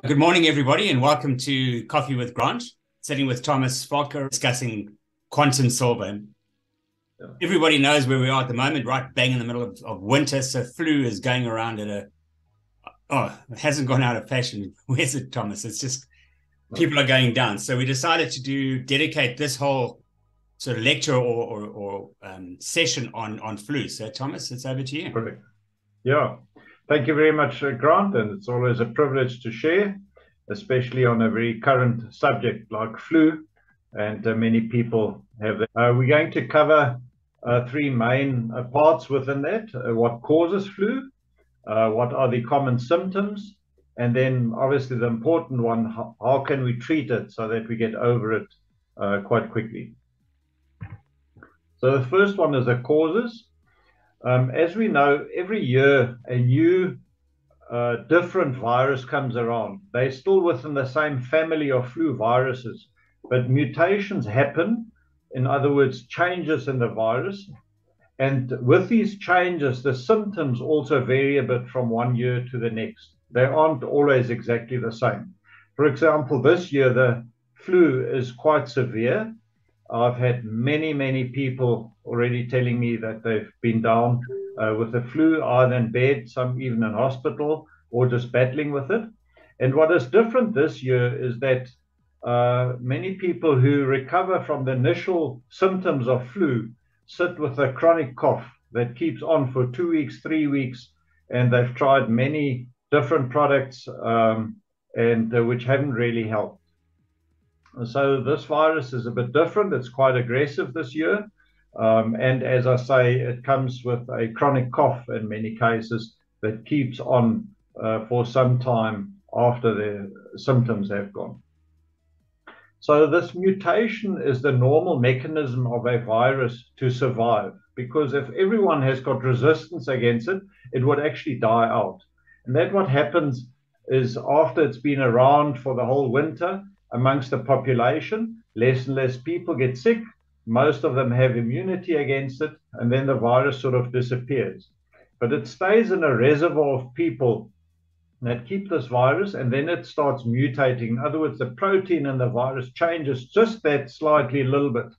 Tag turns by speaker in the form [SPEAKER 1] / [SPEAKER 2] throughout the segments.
[SPEAKER 1] Good morning, everybody, and welcome to Coffee with Grant, sitting with Thomas Fokker, discussing quantum silver. Everybody knows where we are at the moment, right bang in the middle of winter, so flu is going around at it hasn't gone out of fashion. Where's it, Thomas? It's just people are going down. So we decided to dedicate this whole sort of lecture or session on flu. So Thomas, it's over to you.
[SPEAKER 2] Perfect. Yeah. Thank you very much, Grant, and it's always a privilege to share, especially on a very current subject like flu, and many people have that. We're going to cover three main parts within that: what causes flu, what are the common symptoms, and then obviously the important one, how can we treat it so that we get over it quite quickly. So the first one is the causes. As we know, every year a new different virus comes around. They're still within the same family of flu viruses, but mutations happen. In other words, changes in the virus. And with these changes, the symptoms also vary a bit from one year to the next. They aren't always exactly the same. For example, this year, the flu is quite severe. I've had many people already telling me that they've been down with the flu, either in bed, some even in hospital, or just battling with it. And what is different this year is that many people who recover from the initial symptoms of flu sit with a chronic cough that keeps on for 2 weeks, 3 weeks, and they've tried many different products which haven't really helped. So this virus is a bit different. It's quite aggressive this year. And as I say, it comes with a chronic cough in many cases that keeps on for some time after the symptoms have gone. So this mutation is the normal mechanism of a virus to survive, because if everyone has got resistance against it, it would actually die out. And that what happens is after it's been around for the whole winter amongst the population, less and less people get sick. Most of them have immunity against it, and then the virus sort of disappears. But it stays in a reservoir of people that keep this virus, and then it starts mutating. In other words, the protein in the virus changes just that slightly a little bit,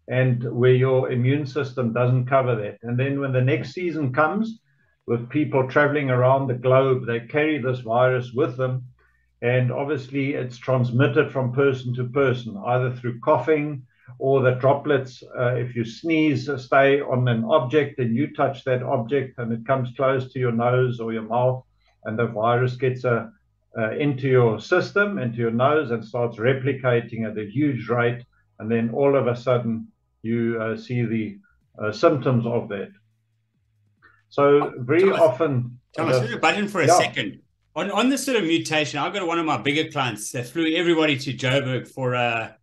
[SPEAKER 2] and where your immune system doesn't cover that. And then when the next season comes, with people traveling around the globe, they carry this virus with them. And obviously, it's transmitted from person to person, either through coughing or the droplets. If you sneeze, stay on an object and you touch that object and it comes close to your nose or your mouth, and the virus gets into your system, into your nose, and starts replicating at a huge rate. And then all of a sudden, you see the symptoms of that. So very often...
[SPEAKER 1] Thomas, hit a button for a second. On this sort of mutation, I've got one of my bigger clients that flew everybody to Joburg for a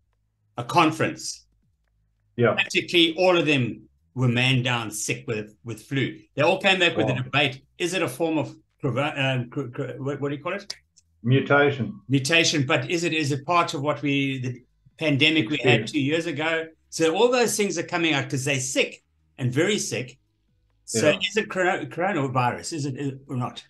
[SPEAKER 1] conference.
[SPEAKER 2] Yeah.
[SPEAKER 1] Practically all of them were man down sick with flu. They all came back with a debate. Is it a form of, what do you call it?
[SPEAKER 2] Mutation.
[SPEAKER 1] Mutation, but is it part of the pandemic we had 2 years ago? So all those things are coming out because they're sick and very sick. So is it coronavirus? Is it or not?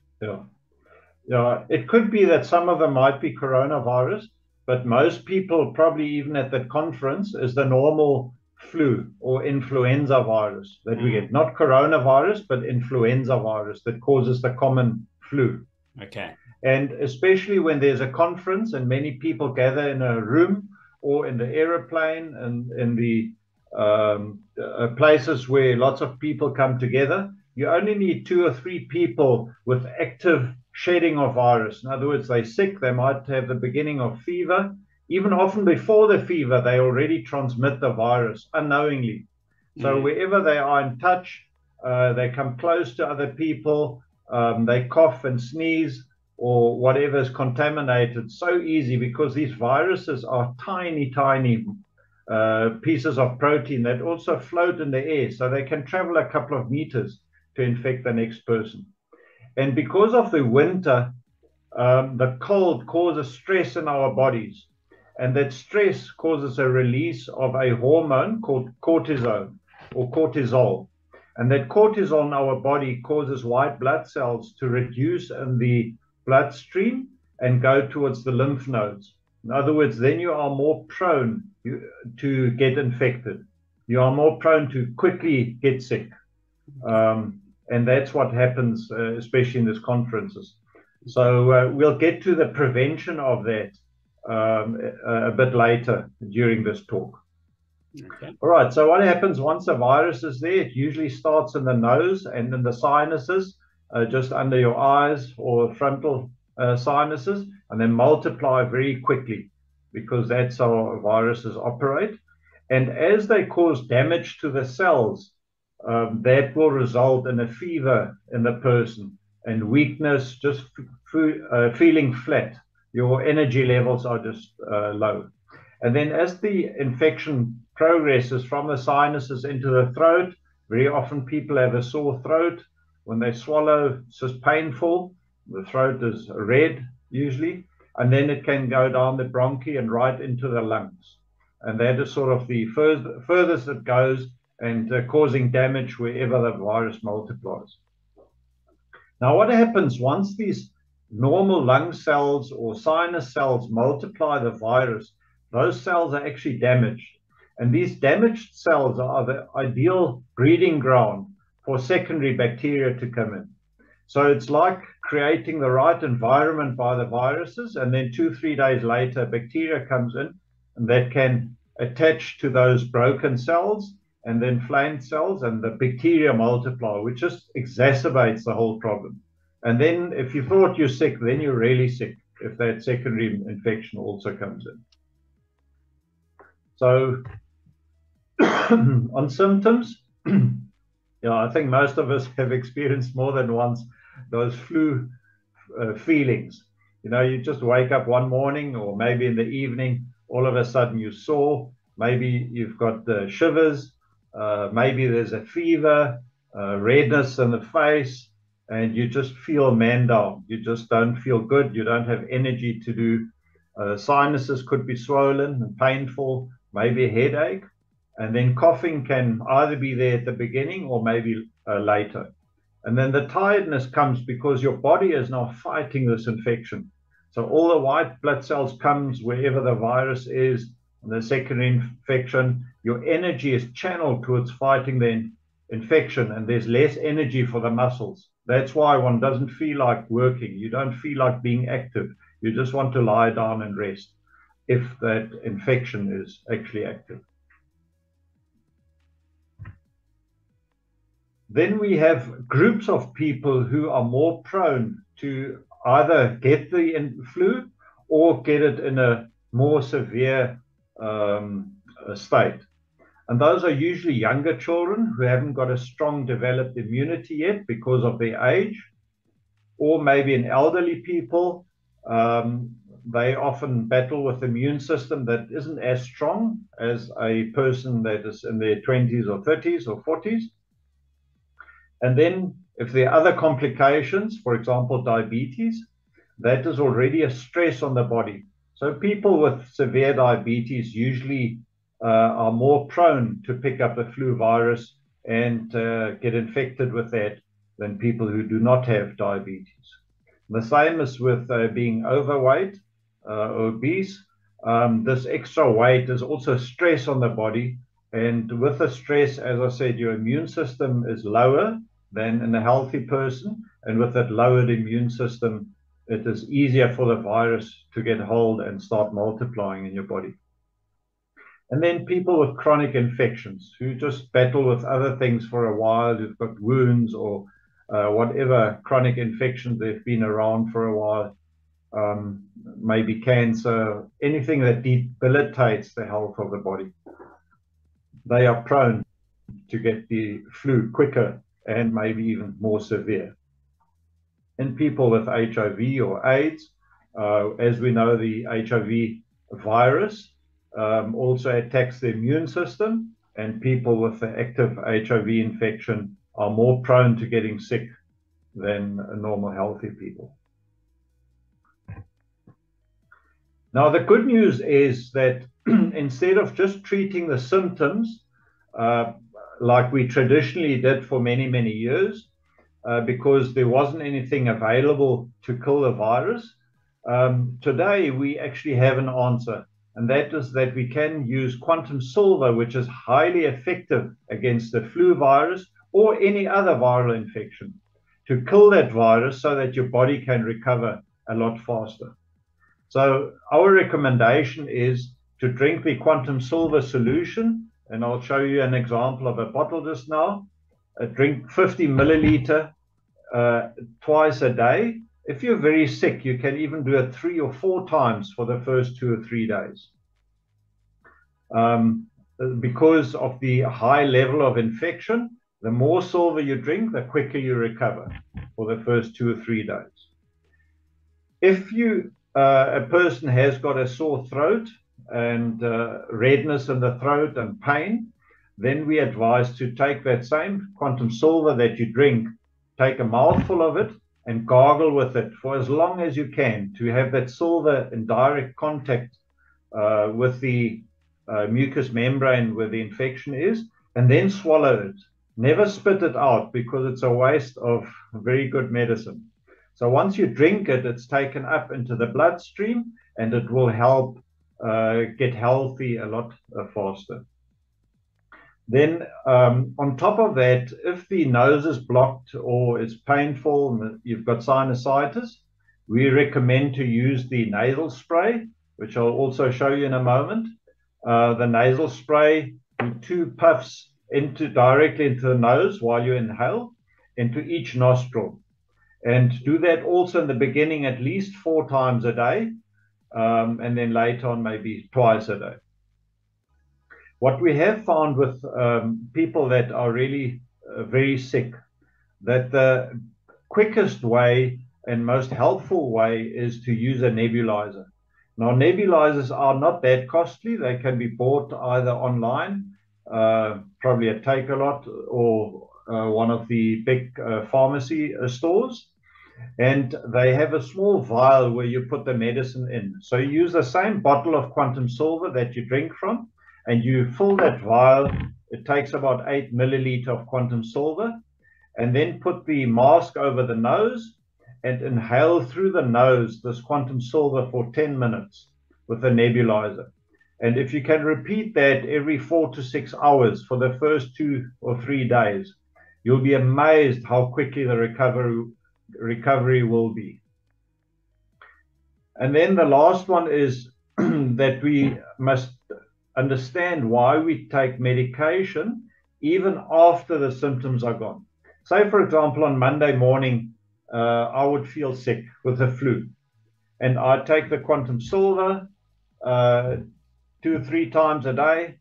[SPEAKER 2] Yeah, it could be that some of them might be coronavirus, but most people, probably even at the conference, is the normal flu or influenza virus that we get. Not coronavirus, but influenza virus that causes the common flu.
[SPEAKER 1] Okay.
[SPEAKER 2] And especially when there's a conference and many people gather in a room or in the aeroplane and in the places where lots of people come together, you only need 2 or 3 people with active shedding of virus. In other words, they're sick, they might have the beginning of fever. Even often before the fever, they already transmit the virus unknowingly. So wherever they are in touch, they come close to other people, they cough and sneeze, or whatever is contaminated so easy, because these viruses are tiny pieces of protein that also float in the air, so they can travel a couple of meters to infect the next person. And because of the winter, the cold causes stress in our bodies, and that stress causes a release of a hormone called cortisone or cortisol. And that cortisol in our body causes white blood cells to reduce in the bloodstream and go towards the lymph nodes. In other words, then you are more prone to get infected. You are more prone to quickly get sick. And that's what happens, especially in these conferences. So we'll get to the prevention of that a bit later during this talk.
[SPEAKER 1] Okay.
[SPEAKER 2] All right, so what happens once a virus is there? It usually starts in the nose and in the sinuses, just under your eyes or frontal sinuses, and then multiply very quickly because that's how viruses operate. And as they cause damage to the cells, that will result in a fever in the person and weakness, just feeling flat. Your energy levels are just low. And then as the infection progresses from the sinuses into the throat, very often people have a sore throat. When they swallow, it's just painful. The throat is red usually. And then it can go down the bronchi and right into the lungs. And that is sort of the furthest it goes, and causing damage wherever the virus multiplies. Now, what happens once these normal lung cells or sinus cells multiply the virus? Those cells are actually damaged. And these damaged cells are the ideal breeding ground for secondary bacteria to come in. So it's like creating the right environment by the viruses, and then 2-3 days later, bacteria comes in, and that can attach to those broken cells and the inflamed cells, and the bacteria multiply, which just exacerbates the whole problem. And then if you thought you're sick, then you're really sick if that secondary infection also comes in. So on symptoms, I think most of us have experienced more than once those flu feelings. You just wake up one morning or maybe in the evening, all of a sudden you're sore, maybe you've got the shivers, maybe there's a fever, redness in the face, and you just feel man down. You just don't feel good. You don't have energy to do. Sinuses could be swollen and painful, maybe a headache. And then coughing can either be there at the beginning or maybe later. And then the tiredness comes because your body is now fighting this infection. So all the white blood cells comes wherever the virus is, and the secondary infection, your energy is channeled towards fighting the infection, and there's less energy for the muscles. That's why one doesn't feel like working. You don't feel like being active. You just want to lie down and rest if that infection is actually active. Then we have groups of people who are more prone to either get the flu or get it in a more severe state. And those are usually younger children who haven't got a strong developed immunity yet because of their age, or maybe in elderly people. They often battle with the immune system that isn't as strong as a person that is in their 20s or 30s or 40s. And then if there are other complications, for example, diabetes, that is already a stress on the body. So people with severe diabetes usually are more prone to pick up a flu virus and get infected with that than people who do not have diabetes. The same as with being overweight, obese. This extra weight is also stress on the body. And with the stress, as I said, your immune system is lower than in a healthy person. And with that lowered immune system, it is easier for the virus to get hold and start multiplying in your body. And then people with chronic infections who just battle with other things for a while, who've got wounds or whatever chronic infections they've been around for a while, maybe cancer, anything that debilitates the health of the body. They are prone to get the flu quicker and maybe even more severe. In people with HIV or AIDS, as we know, the HIV virus also attacks the immune system, and people with the active HIV infection are more prone to getting sick than normal healthy people. Now, the good news is that instead of just treating the symptoms, like we traditionally did for many, many years, because there wasn't anything available to kill the virus. Today, we actually have an answer, and that is that we can use quantum silver, which is highly effective against the flu virus or any other viral infection, to kill that virus so that your body can recover a lot faster. So our recommendation is to drink the quantum silver solution, and I'll show you an example of a bottle just now. Drink 50 milliliter twice a day. If you're very sick, you can even do it 3 or 4 times for the first 2 or 3 days. Because of the high level of infection, the more silver you drink, the quicker you recover for the first 2 or 3 days. If a person has got a sore throat and redness in the throat and pain, then we advise to take that same quantum silver that you drink, take a mouthful of it and gargle with it for as long as you can, to have that silver in direct contact with the mucous membrane where the infection is, and then swallow it. Never spit it out, because it's a waste of very good medicine. So once you drink it, it's taken up into the bloodstream, and it will help get healthy a lot faster. Then on top of that, if the nose is blocked or it's painful and you've got sinusitis, we recommend to use the nasal spray, which I'll also show you in a moment. The nasal spray, 2 puffs directly into the nose while you inhale, into each nostril. And do that also in the beginning at least 4 times a day, and then later on maybe twice a day. What we have found with people that are really very sick, that the quickest way and most helpful way is to use a nebulizer. Now, nebulizers are not that costly. They can be bought either online, probably at Takealot, or one of the big pharmacy stores. And they have a small vial where you put the medicine in. So you use the same bottle of quantum silver that you drink from, and you fill that vial. It takes about 8 milliliter of quantum silver, and then put the mask over the nose and inhale through the nose this quantum silver for 10 minutes with a nebulizer. And if you can repeat that every 4 to 6 hours for the first 2 or 3 days, you'll be amazed how quickly the recovery will be. And then the last one is that we must understand why we take medication even after the symptoms are gone. Say, for example, on Monday morning, I would feel sick with the flu, and I'd take the quantum silver 2 or 3 times a day.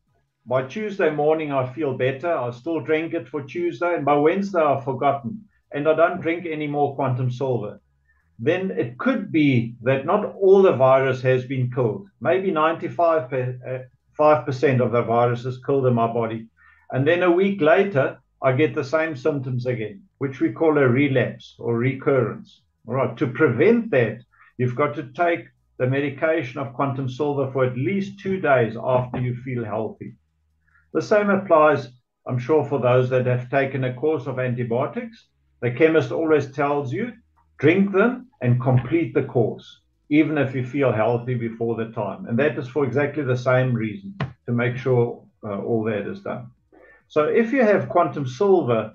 [SPEAKER 2] By Tuesday morning, I feel better. I still drink it for Tuesday, and by Wednesday, I've forgotten, and I don't drink any more quantum silver. Then it could be that not all the virus has been killed. Maybe 95% of the virus is killed in my body. And then a week later, I get the same symptoms again, which we call a relapse or recurrence. All right. To prevent that, you've got to take the medication of quantum silver for at least 2 days after you feel healthy. The same applies, I'm sure, for those that have taken a course of antibiotics. The chemist always tells you, drink them and complete the course, even if you feel healthy before the time. And that is for exactly the same reason, to make sure all that is done. So if you have quantum silver,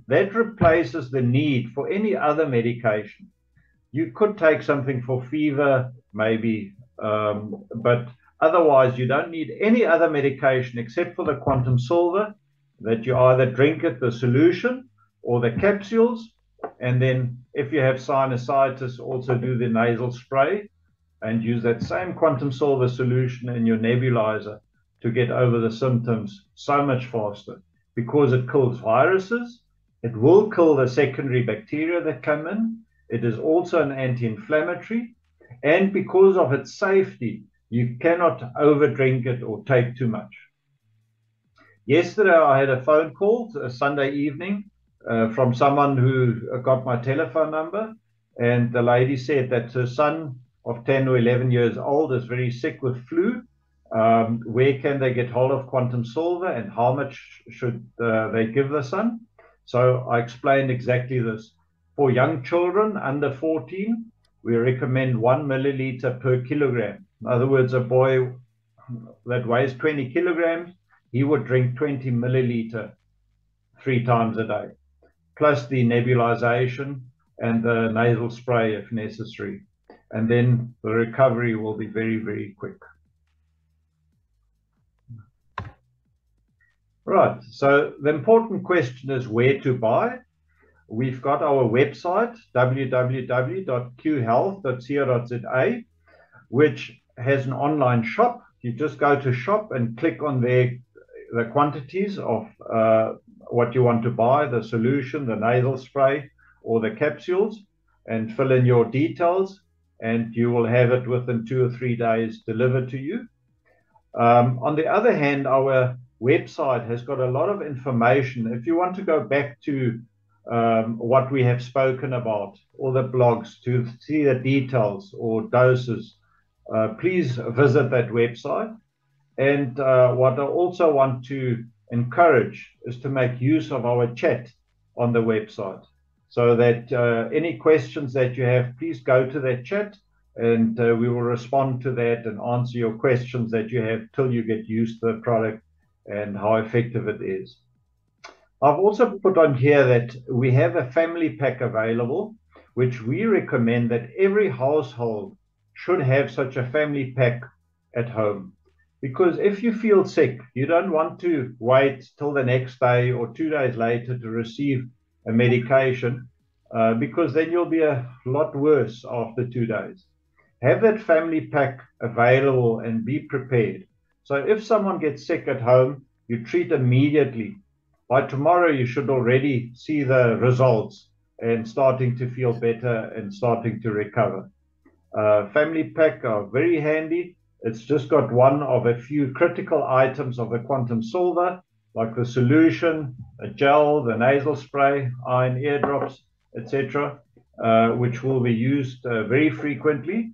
[SPEAKER 2] that replaces the need for any other medication. You could take something for fever, maybe, but otherwise you don't need any other medication except for the quantum silver, that you either drink it, the solution, or the capsules. And then if you have sinusitis, also do the nasal spray and use that same quantum silver solution in your nebulizer to get over the symptoms so much faster, because it kills viruses. It will kill the secondary bacteria that come in. It is also an anti-inflammatory. And because of its safety, you cannot overdrink it or take too much. Yesterday, I had a phone call, a Sunday evening, from someone who got my telephone number. And the lady said that her son of 10 or 11 years old is very sick with flu. Where can they get hold of Quantum Silver, and how much should they give the son? So I explained exactly this. For young children under 14, we recommend 1 milliliter per kilogram. In other words, a boy that weighs 20 kilograms, he would drink 20 milliliter 3 times a day, plus the nebulization and the nasal spray if necessary. And then the recovery will be very, very quick. Right, so the important question is where to buy. We've got our website, www.qhealth.co.za, which has an online shop. You just go to shop and click on the quantities of what you want to buy, the solution, the nasal spray, or the capsules, and fill in your details, and you will have it within 2 or 3 days delivered to you. On the other hand, our website has got a lot of information. If you want to go back to what we have spoken about, all the blogs, to see the details or doses, please visit that website. And what I also want to encourage is to make use of our chat on the website, so that any questions that you have, please go to that chat, and we will respond to that and answer your questions that you have till you get used to the product and how effective it is. I've also put on here that we have a family pack available, which we recommend that every household should have such a family pack at home. Because if you feel sick, you don't want to wait till the next day or 2 days later to receive a medication, because then you'll be a lot worse after 2 days. Have that family pack available and be prepared. So if someone gets sick at home, you treat immediately. By tomorrow, you should already see the results and starting to feel better and starting to recover. Family pack are very handy. It's just got one of a few critical items of the Quantum Silver, like the solution, a gel, the nasal spray, iron eardrops, etc., which will be used very frequently.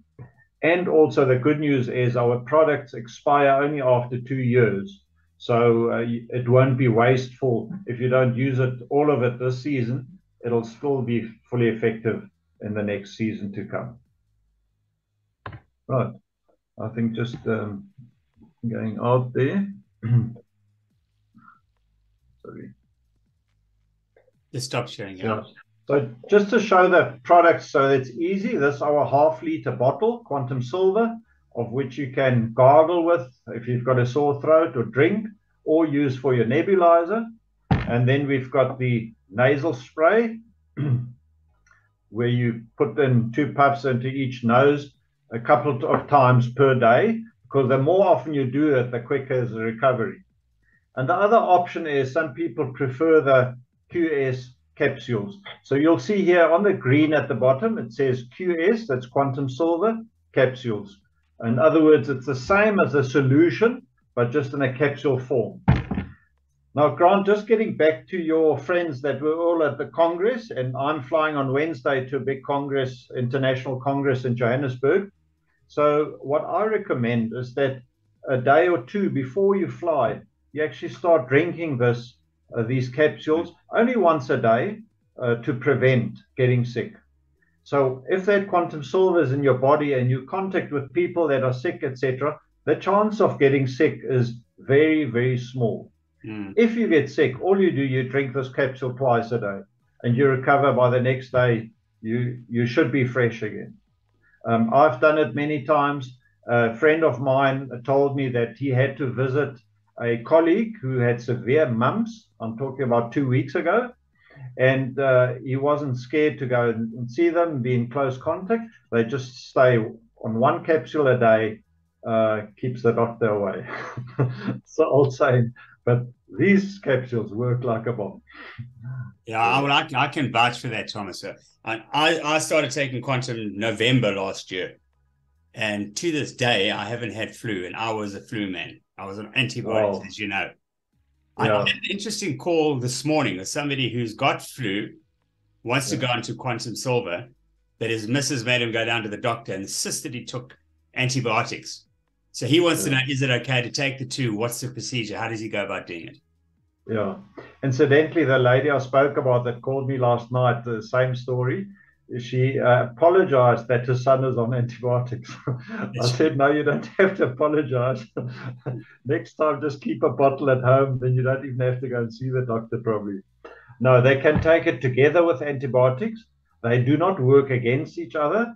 [SPEAKER 2] And also the good news is our products expire only after 2 years. So it won't be wasteful. If you don't use it, all of it this season, it'll still be fully effective in the next season to come. Right. I think just going out there. Sorry.
[SPEAKER 1] Just stop sharing. Yeah.
[SPEAKER 2] So just to show the products so it's easy, this is our half-liter bottle, Quantum Silver, of which you can gargle with if you've got a sore throat, or drink, or use for your nebulizer. And then we've got the nasal spray, where you put in 2 puffs into each nose a couple of times per day, because the more often you do it, the quicker is the recovery. And the other option is some people prefer the QS capsules. So you'll see here on the green at the bottom, it says QS, that's Quantum Silver capsules. In other words, it's the same as a solution, but just in a capsule form. Now, Grant, just getting back to your friends that were all at the Congress, and I'm flying on Wednesday to a big Congress, international Congress in Johannesburg. So what I recommend is that a day or two before you fly, you actually start drinking these capsules only once a day to prevent getting sick. So if that Quantum Silver is in your body and you contact with people that are sick, etc., the chance of getting sick is very, very small. If you get sick, all you do, you drink this capsule twice a day, and you recover by the next day. You should be fresh again. I've done it many times. A friend of mine told me that he had to visit a colleague who had severe mumps. I'm talking about 2 weeks ago. And he wasn't scared to go and see them, be in close contact. They just stay on 1 capsule a day, keeps the doctor away. It's the old saying, but these capsules work like a bomb.
[SPEAKER 1] Yeah, well, I can vouch for that, Thomas. I started taking Quantum November last year, and to this day, I haven't had flu, and I was a flu man. I was on antibiotics, as you know. Yeah. I had an interesting call this morning with somebody who's got flu, wants to go into Quantum Silver, that his missus made him go down to the doctor and insisted he took antibiotics. So he wants to know, is it okay to take the 2? What's the procedure? How does he go about doing it?
[SPEAKER 2] Yeah. Incidentally, the lady I spoke about that called me last night, the same story. She apologized that her son is on antibiotics. I said, no, you don't have to apologize. Next time, just keep a bottle at home. Then you don't even have to go and see the doctor probably. No, they can take it together with antibiotics. They do not work against each other.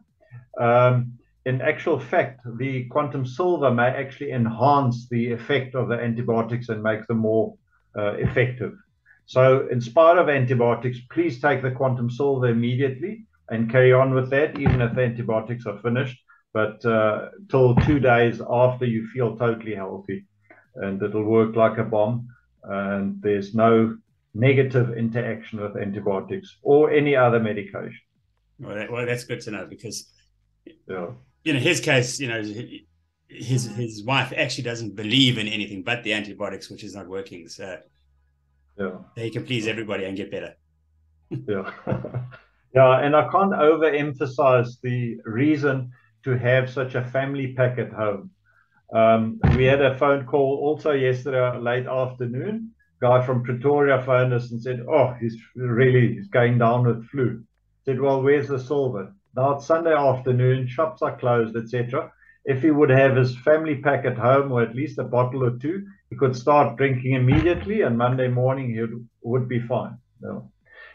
[SPEAKER 2] In actual fact, the Quantum Silver may actually enhance the effect of the antibiotics and make them more effective. So in spite of antibiotics, please take the Quantum Silver immediately and carry on with that, even if the antibiotics are finished, but till 2 days after you feel totally healthy. And it'll work like a bomb. And there's no negative interaction with antibiotics or any other medication.
[SPEAKER 1] Well, that's good to know, because
[SPEAKER 2] yeah.
[SPEAKER 1] In his case, his wife actually doesn't believe in anything but the antibiotics, which is not working. So he can please everybody and get better.
[SPEAKER 2] Yeah. Yeah, and I can't overemphasize the reason to have such a family pack at home. We had a phone call also yesterday late afternoon. Guy from Pretoria phoned us and said, oh, he's going down with flu. Said, well, where's the silver? Now it's Sunday afternoon, shops are closed, etc. If he would have his family pack at home, or at least a bottle or 2, he could start drinking immediately, and Monday morning he would be fine. No.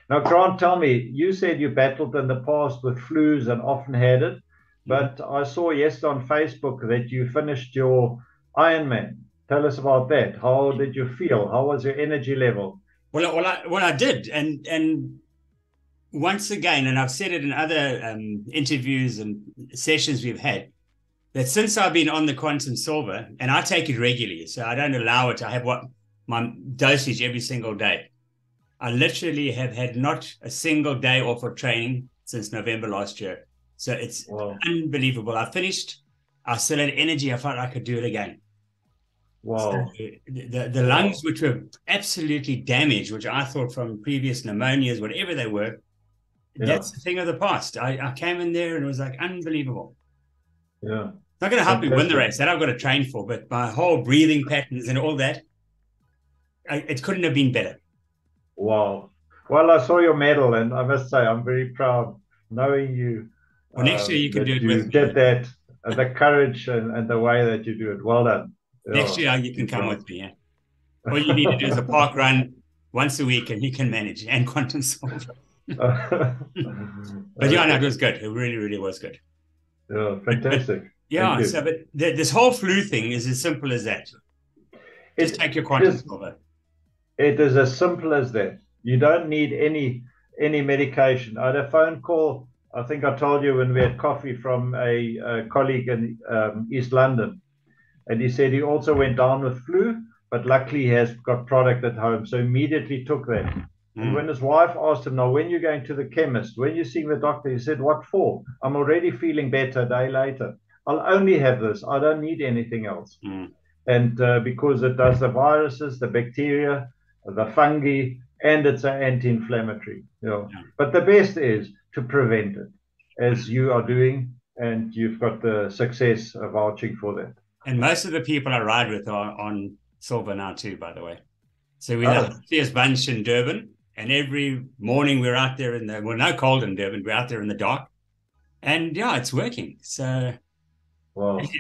[SPEAKER 2] Now, Grant, tell me, you said you battled in the past with flus and often had it, but I saw yesterday on Facebook that you finished your Ironman. Tell us about that. How did you feel? How was your energy level?
[SPEAKER 1] Well, I did, and once again, and I've said it in other interviews and sessions we've had, that since I've been on the Quantum Silver, and I take it regularly, so I don't allow it. I have my dosage every single day. I literally have had not a single day off of training since November last year. So it's unbelievable. I finished. I still had energy. I felt I could do it again.
[SPEAKER 2] Wow.
[SPEAKER 1] So the lungs, which were absolutely damaged, which I thought from previous pneumonias, whatever they were, that's the thing of the past. I came in there and it was like unbelievable.
[SPEAKER 2] Yeah.
[SPEAKER 1] It's not going to help me win the race. That I've got to train for, but my whole breathing patterns and all that, it couldn't have been better.
[SPEAKER 2] Wow. Well, I saw your medal, and I must say I'm very proud knowing you.
[SPEAKER 1] Well, next year you can do it
[SPEAKER 2] with get that, the courage and the way that you do it. Well done.
[SPEAKER 1] Next year you can come with me. Yeah. All you need to do is a park run once a week, and you can manage, and Quantum Silver. But yeah, no, it was good. It really, really was good.
[SPEAKER 2] Yeah, fantastic.
[SPEAKER 1] Yeah, so but this whole flu thing is as simple as that. Just take your Quantum Silver.
[SPEAKER 2] It is as simple as that. You don't need any medication. I had a phone call, I think I told you when we had coffee, from a colleague in East London. And he said he also went down with flu, but luckily he has got product at home. So immediately took that. And when his wife asked him, now, when you're going to the chemist, when you're seeing the doctor, he said, what for? I'm already feeling better a day later. I'll only have this. I don't need anything else. And because it does the viruses, the bacteria, the fungi, and it's an anti-inflammatory. But the best is to prevent it, as you are doing, and you've got the success of vouching for that.
[SPEAKER 1] And most of the people I ride with are on silver now too, by the way. So we're the healthiest bunch in Durban, and every morning we're out there no cold in Durban, we're out there in the dark, and yeah, it's working. So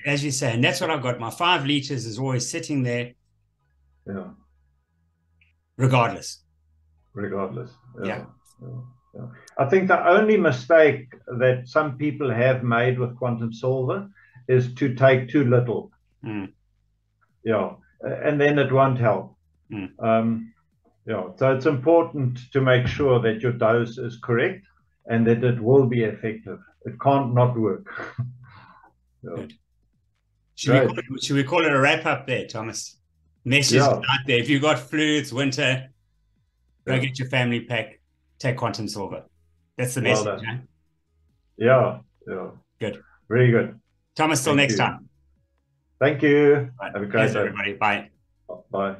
[SPEAKER 1] as you say, and that's what I've got. My 5 liters is always sitting there.
[SPEAKER 2] Yeah.
[SPEAKER 1] Regardless.
[SPEAKER 2] Yeah. I think the only mistake that some people have made with Quantum Silver is to take too little. Yeah, and then it won't help. So it's important to make sure that your dose is correct and that it will be effective. It can't not work.
[SPEAKER 1] Good. Should we call it a wrap up there, Thomas? Message out there. If you've got flu, it's winter, go get your family pack, take Quantum Silver. That's the message. Huh?
[SPEAKER 2] Yeah.
[SPEAKER 1] Good.
[SPEAKER 2] Very good.
[SPEAKER 1] Thomas, till next time.
[SPEAKER 2] Thank you.
[SPEAKER 1] Right.
[SPEAKER 2] Have a great day.
[SPEAKER 1] Everybody. Bye.
[SPEAKER 2] Bye.